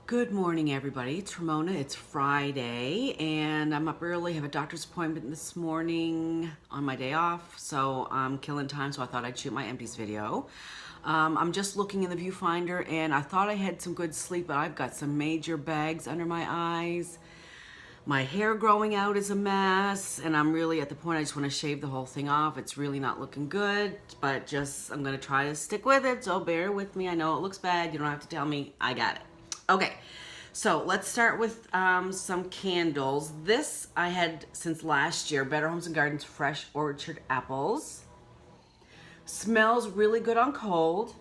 Good morning, everybody. It's Ramona. It's Friday, and I'm up early. I have a doctor's appointment this morning on my day off, so I'm killing time, so I thought I'd shoot my empties video. I'm just looking in the viewfinder, and I thought I had some good sleep, but I've got some major bags under my eyes. My hair growing out is a mess, and I'm really at the point I just want to shave the whole thing off. It's really not looking good, but I'm going to try to stick with it, so bear with me. I know it looks bad. You don't have to tell me. I got it. Okay, so let's start with some candles. This I had since last year, Better Homes and Gardens Fresh Orchard Apples. Smells really good on cold.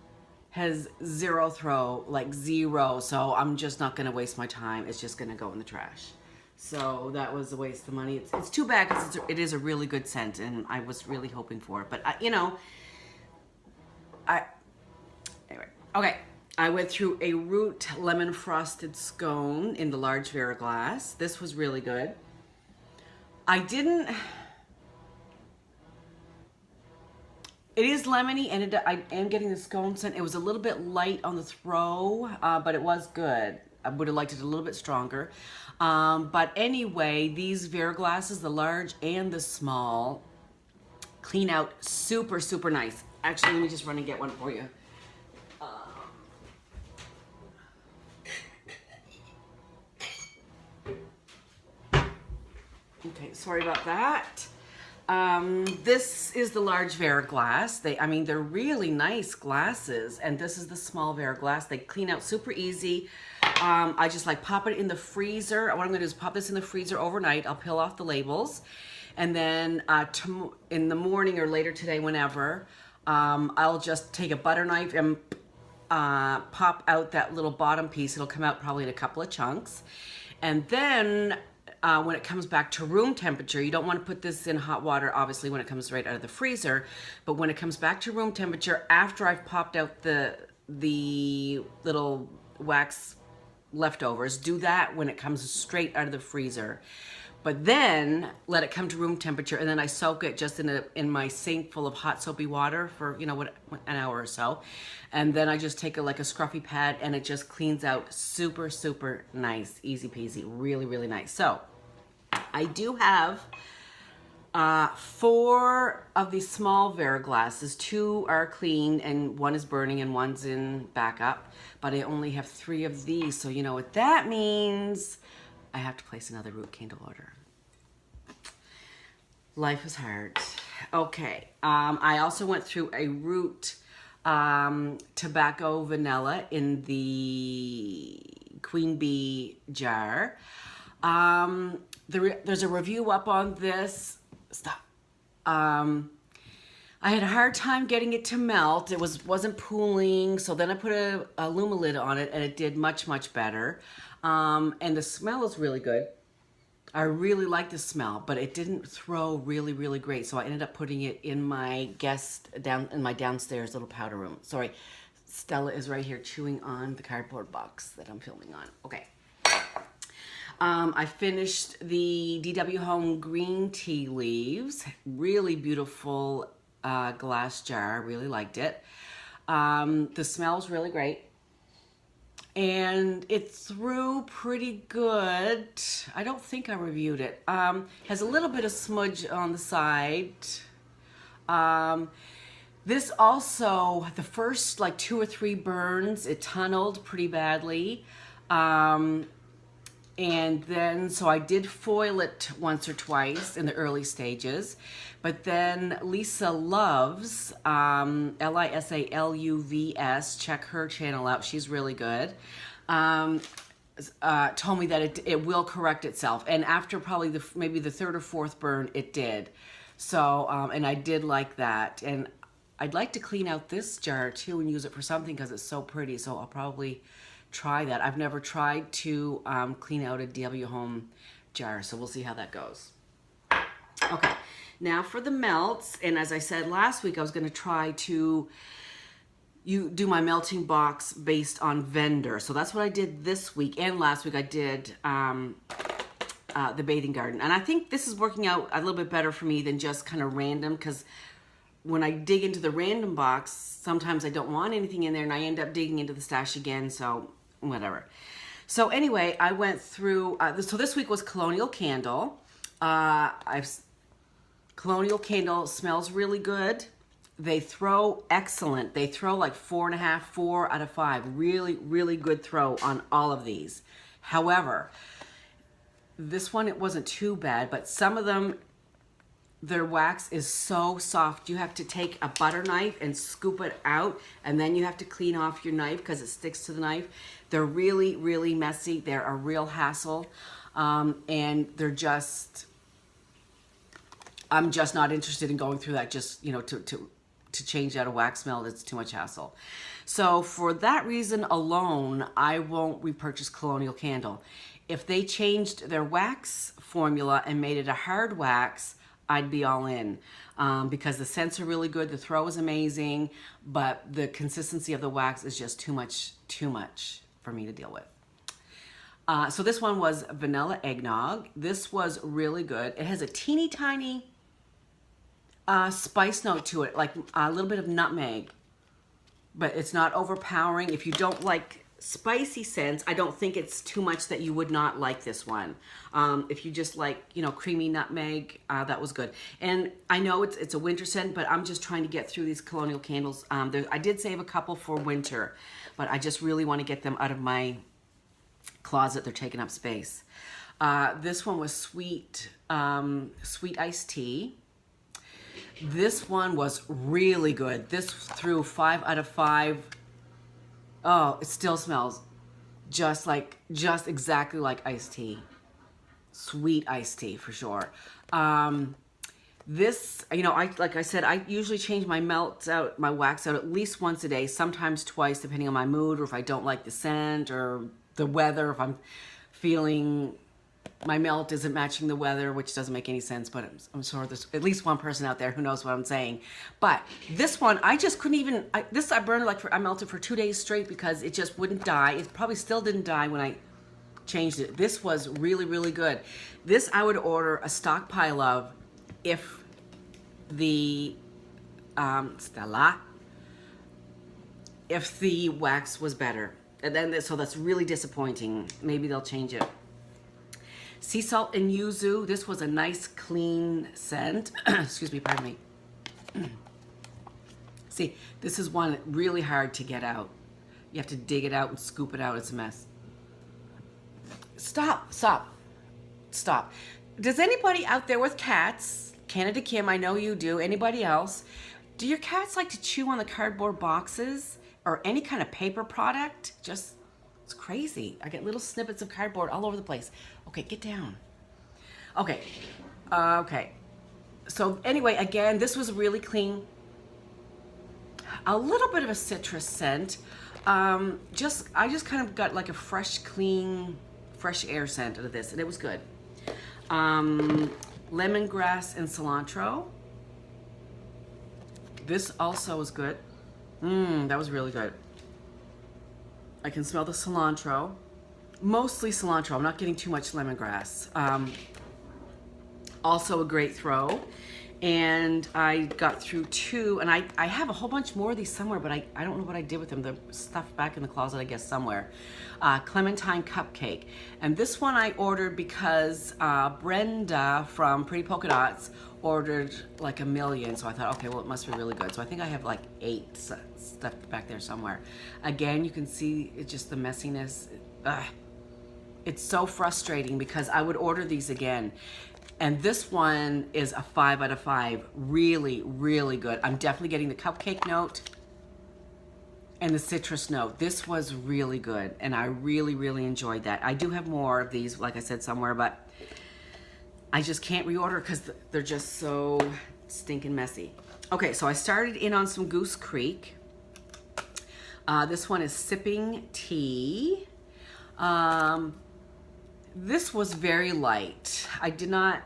Has zero throw, like zero, so I'm just not gonna waste my time. It's just gonna go in the trash. So that was a waste of money. It's too bad because it is a really good scent, and I was really hoping for it. But anyway, okay. I went through a root lemon frosted scone in the large Vera glass. This was really good. It is lemony, and I am getting the scone scent. It was a little bit light on the throw, but it was good. I would have liked it a little bit stronger. But anyway, these Vera glasses, the large and the small, clean out super, super nice. Actually, let me just run and get one for you. Okay, sorry about that. This is the large Vera glass. They're really nice glasses, and this is the small Vera glass. They clean out super easy. I just pop it in the freezer. What I'm gonna do is pop this in the freezer overnight. I'll peel off the labels, and then in the morning or later today, whenever, I'll just take a butter knife and pop out that little bottom piece. It'll come out probably in a couple of chunks, and then when it comes back to room temperature, you don't want to put this in hot water, obviously, when it comes right out of the freezer. But when it comes back to room temperature, after I've popped out the little wax leftovers, do that when it comes straight out of the freezer. But then let it come to room temperature, and then I soak it just in my sink full of hot soapy water for an hour or so, and then I just take a scruffy pad, and it just cleans out super, super nice, easy peasy, really, really nice. So I do have 4 of these small Vera glasses. 2 are clean, and 1 is burning, and 1's in backup. But I only have 3 of these, so you know what that means. I have to place another root candle order. Life is hard. Okay, I also went through a root tobacco vanilla in the Queen Bee jar. There's a review up on this. Stop. I had a hard time getting it to melt. It wasn't pooling, so then I put a Lumalid on it, and it did much, much better. And the smell is really good. I really like the smell, but it didn't throw really, really great. So I ended up putting it in my downstairs little powder room. Sorry, Stella is right here chewing on the cardboard box that I'm filming on. Okay. I finished the DW Home green tea leaves. Really beautiful glass jar. Really liked it. The smell's really great. And it threw pretty good. I don't think I reviewed it. Has a little bit of smudge on the side. This also, the first 2 or 3 burns, it tunneled pretty badly. And then, so I did foil it once or twice in the early stages. But then Lisa Loves, Lisaluvs, check her channel out. She's really good. Told me that it will correct itself. And after probably maybe the 3rd or 4th burn, it did. So, and I did like that. And I'd like to clean out this jar too and use it for something because it's so pretty. So I'll probably try that. I've never tried to clean out a DW Home jar, so we'll see how that goes. Okay, now for the melts, and as I said last week, I was going to try to do my melting box based on vendor. So that's what I did this week, and last week I did the bathing garden. And I think this is working out a little bit better for me than just kind of random, because when I dig into the random box, sometimes I don't want anything in there, and I end up digging into the stash again, so whatever. So anyway, I went through, so this week was Colonial Candle. Colonial Candle smells really good. They throw excellent. They throw like 4.5, 4 out of 5. Really, really good throw on all of these. However, this one, it wasn't too bad, but some of them, their wax is so soft. You have to take a butter knife and scoop it out, and then you have to clean off your knife because it sticks to the knife. They're really, really messy. They're a real hassle, and they're just, I'm just not interested in going through that just, to change out a wax smell. It's too much hassle. So for that reason alone, I won't repurchase Colonial Candle. If they changed their wax formula and made it a hard wax, I'd be all in, because the scents are really good. The throw is amazing, but the consistency of the wax is just too much for me to deal with. So this one was vanilla eggnog. This was really good. It has a teeny tiny spice note to it, like a little bit of nutmeg, but it's not overpowering. If you don't like spicy scents, I don't think it's too much that you would not like this one. If you just like, creamy nutmeg, that was good. And I know it's a winter scent, but I'm just trying to get through these Colonial Candles. I did save a couple for winter, but I just really want to get them out of my closet. They're taking up space. This one was sweet iced tea. This one was really good. This threw 5 out of 5. Oh, it still smells just exactly like iced tea. Sweet iced tea for sure. This, like I said, I usually change my wax out at least once a day, sometimes twice, depending on my mood, or if I don't like the scent or the weather, if I'm feeling my melt isn't matching the weather, which doesn't make any sense, but I'm sure there's at least one person out there who knows what I'm saying. But this one, I just couldn't even, I burned I melted for 2 days straight because it just wouldn't die. It probably still didn't die when I changed it. This was really, really good. This I would order a stockpile of if the, if the wax was better. And then, so that's really disappointing. Maybe they'll change it. Sea salt and yuzu. This was a nice clean scent. Excuse me, pardon me. See, this is one really hard to get out. You have to dig it out and scoop it out. It's a mess. Stop. Does anybody out there with cats, Canada Kim, I know you do, anybody else, do your cats like to chew on the cardboard boxes or any kind of paper product? It's crazy. I get little snippets of cardboard all over the place. Okay, get down. Okay. So anyway, again, this was really clean. A little bit of a citrus scent. I just kind of got like a fresh, clean, fresh air scent out of this, and it was good. Lemongrass and cilantro. This also was good. That was really good. I can smell the cilantro. Mostly cilantro. I'm not getting too much lemongrass. Also a great throw. And I got through 2, and I have a whole bunch more of these somewhere, but I don't know what I did with them. They're stuffed back in the closet, I guess, somewhere. Clementine cupcake. And this one I ordered because Brenda from Pretty Polka Dots ordered like 1 million. So I thought, okay, well, it must be really good. So I think I have like 8 stuffed back there somewhere. Again, you can see it's just the messiness. It's so frustrating because I would order these again. And this one is a 5 out of 5. Really, really good. I'm definitely getting the cupcake note and the citrus note. This was really good, and I really, really enjoyed that. I do have more of these, like I said, somewhere, but I just can't reorder because they're just so stinking messy. Okay, so I started in on some Goose Creek. This one is sipping tea. This was very light. I did not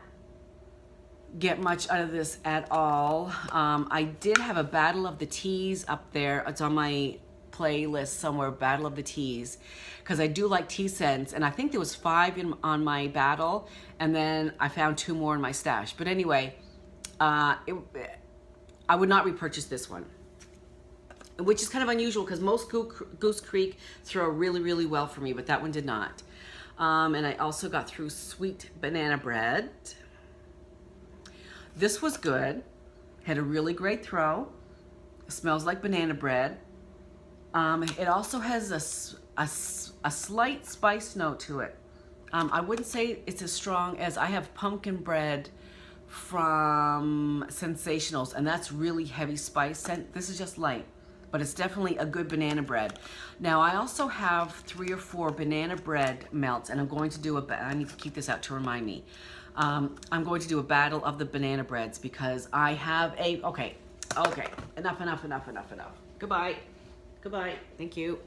get much out of this at all. I did have a Battle of the Teas up there. It's on my playlist somewhere, Battle of the Teas, because I do like tea scents, and I think there was 5 on my Battle, and then I found 2 more in my stash. But anyway, I would not repurchase this one. which is kind of unusual because most Goose Creek throw really, really well for me, but that one did not. And I also got through sweet banana bread. This was good. Had a really great throw. It smells like banana bread. It also has a slight spice note to it. I wouldn't say it's as strong as I have pumpkin bread from Sensationals, and that's really heavy spice. This is just light, but it's definitely a good banana bread. Now I also have 3 or 4 banana bread melts, and I'm going to do I need to keep this out to remind me. I'm going to do a battle of the banana breads because I have okay, enough. Goodbye. Thank you.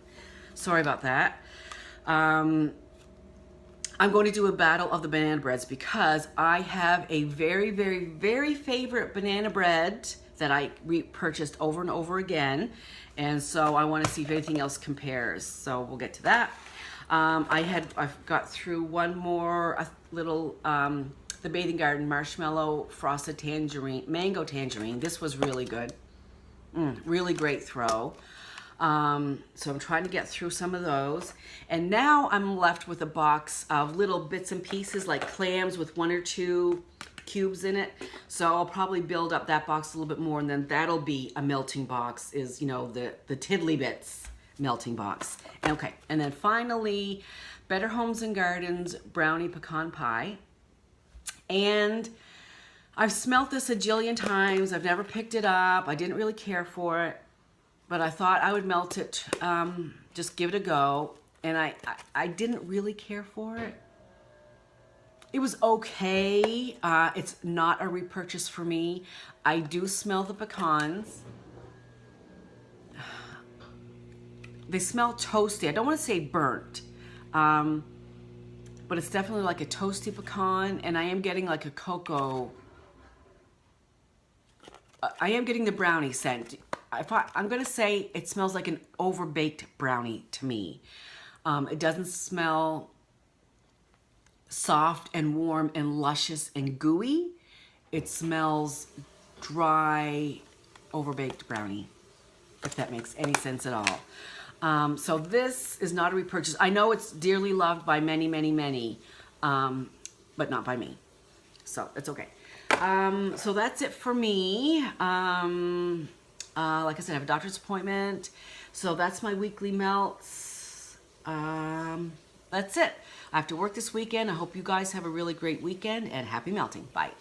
Sorry about that. I'm going to do a battle of the banana breads because I have a very, very, very favorite banana bread that I repurchased over and over again. And so I want to see if anything else compares. So we'll get to that. I've got through one more little, the Bathing Garden Marshmallow Frosted Tangerine, Mango Tangerine. This was really good. Really great throw. So I'm trying to get through some of those. And now I'm left with a box of little bits and pieces like clams with 1 or 2 cubes in it. So I'll probably build up that box a little bit more, and then that'll be a melting box, is, you know, the Tiddly Bits melting box. Okay, and then finally, Better Homes and Gardens Brownie Pecan Pie. And I've smelt this a jillion times. I've never picked it up. I didn't really care for it, but I thought I would melt it, just give it a go. And I didn't really care for it. It was okay. It's not a repurchase for me. I do smell the pecans. They smell toasty. I don't want to say burnt, but it's definitely like a toasty pecan, and I am getting like a cocoa. I am getting the brownie scent. I'm going to say it smells like an overbaked brownie to me. It doesn't smell soft and warm and luscious and gooey. It smells dry, overbaked brownie, if that makes any sense at all. So this is not a repurchase. I know it's dearly loved by many, many, many, but not by me. So it's okay. So that's it for me. Like I said, I have a doctor's appointment. So that's my weekly melts. That's it. I have to work this weekend. I hope you guys have a really great weekend, and happy melting. Bye.